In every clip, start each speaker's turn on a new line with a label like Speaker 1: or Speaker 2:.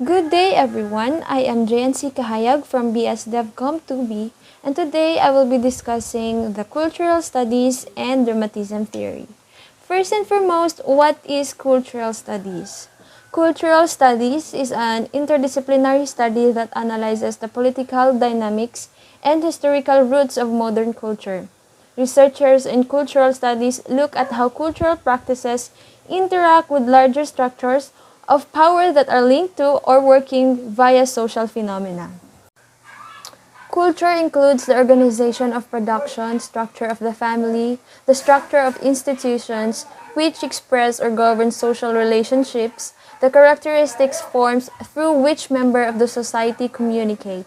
Speaker 1: Good day everyone, I am JNC Kahayag from BS DevCom 2B and today I will be discussing the cultural studies and dramatism theory. First and foremost, what is cultural studies? Cultural studies is an interdisciplinary study that analyzes the political dynamics and historical roots of modern culture. Researchers in cultural studies look at how cultural practices interact with larger structures of power that are linked to or working via social phenomena. Culture includes the organization of production, structure of the family, the structure of institutions which express or govern social relationships, the characteristics forms through which members of the society communicate.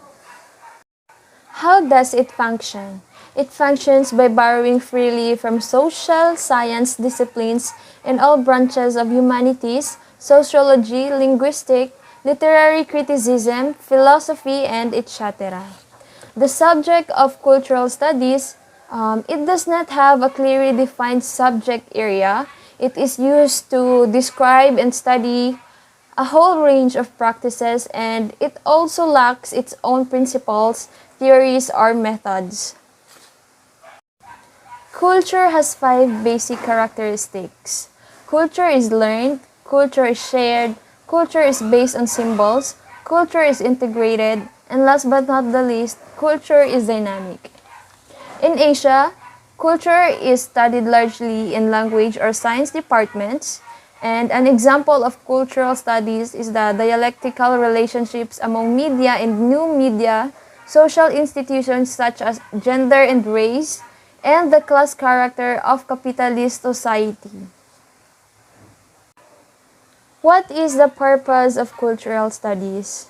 Speaker 1: How does it function? It functions by borrowing freely from social science disciplines in all branches of humanities, sociology, linguistics, literary criticism, philosophy, and etc. The subject of cultural studies, it does not have a clearly defined subject area. It is used to describe and study a whole range of practices, and it also lacks its own principles, theories, or methods. Culture has 5 basic characteristics. Culture is learned, culture is shared, culture is based on symbols, culture is integrated, and last but not the least, culture is dynamic. In Asia, culture is studied largely in language or science departments, and an example of cultural studies is the dialectical relationships among media and new media, social institutions such as gender and race, and the class character of capitalist society. What is the purpose of cultural studies?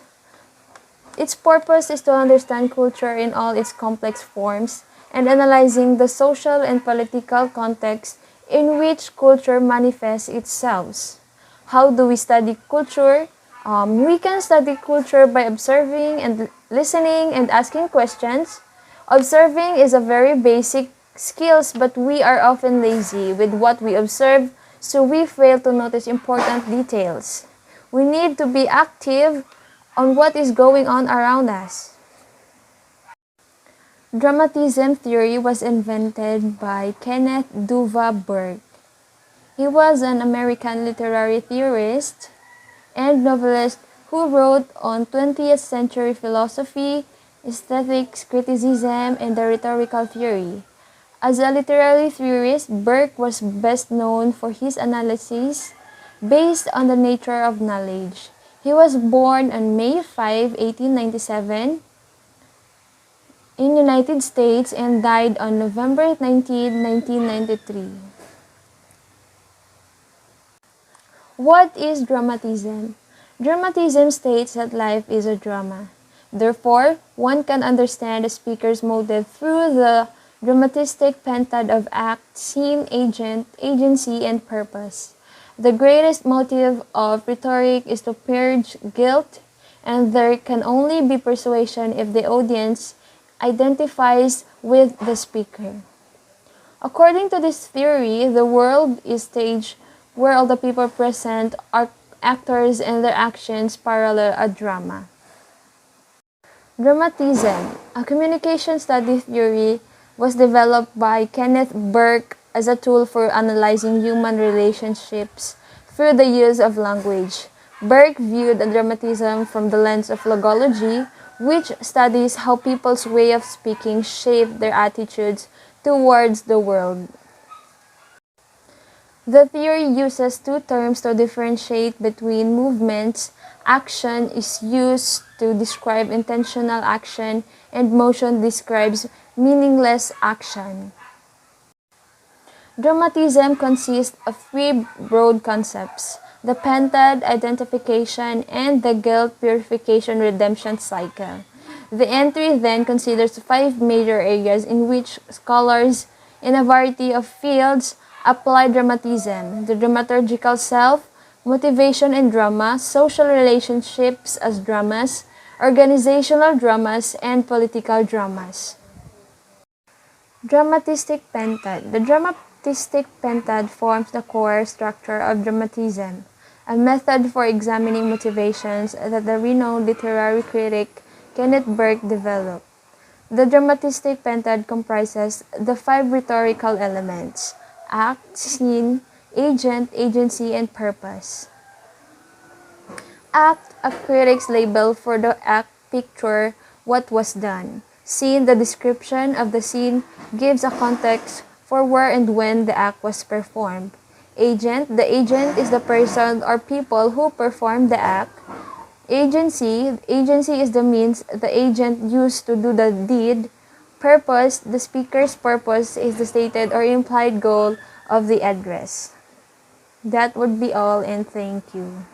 Speaker 1: Its purpose is to understand culture in all its complex forms and analyzing the social and political context in which culture manifests itself. How do we study culture? We can study culture by observing and listening and asking questions. Observing is a very basic skills, but we are often lazy with what we observe, so we fail to notice important details. We need to be active on what is going on around us. Dramatism theory was invented by Kenneth Duva Burke. He was an American literary theorist and novelist who wrote on 20th century philosophy, aesthetics, criticism, and the rhetorical theory. As a literary theorist, Burke was best known for his analyses based on the nature of knowledge. He was born on May 5, 1897 in United States and died on November 19, 1993. What is dramatism? Dramatism states that life is a drama. Therefore, one can understand the speaker's motive through the dramatistic pentad of act, scene, agent, agency, and purpose. The greatest motive of rhetoric is to purge guilt, and there can only be persuasion if the audience identifies with the speaker. According to this theory, the world is stage where all the people present are actors and their actions parallel a drama. Dramatism, a communication study theory, was developed by Kenneth Burke as a tool for analyzing human relationships through the use of language. Burke viewed dramatism from the lens of logology, which studies how people's way of speaking shape their attitudes towards the world. The theory uses 2 terms to differentiate between movements. Action is used to describe intentional action, and motion describes meaningless action. Dramatism consists of 3 broad concepts: the pentad, identification, and the guilt purification redemption cycle. The entry then considers 5 major areas in which scholars in a variety of fields apply dramatism: the dramaturgical self, motivation and drama, social relationships as dramas, organizational dramas, and political dramas. Dramatistic pentad. The dramatistic pentad forms the core structure of dramatism. a method for examining motivations that the renowned literary critic Kenneth Burke developed. The dramatistic pentad comprises the five rhetorical elements: act, scene, agent, agency, and purpose. Act, a critic's label for the act, picture what was done. Scene, the description of the scene, gives a context for where and when the act was performed. Agent, the agent is the person or people who perform the act. Agency is the means the agent used to do the deed. Purpose, the speaker's purpose is the stated or implied goal of the address. That would be all, and thank you.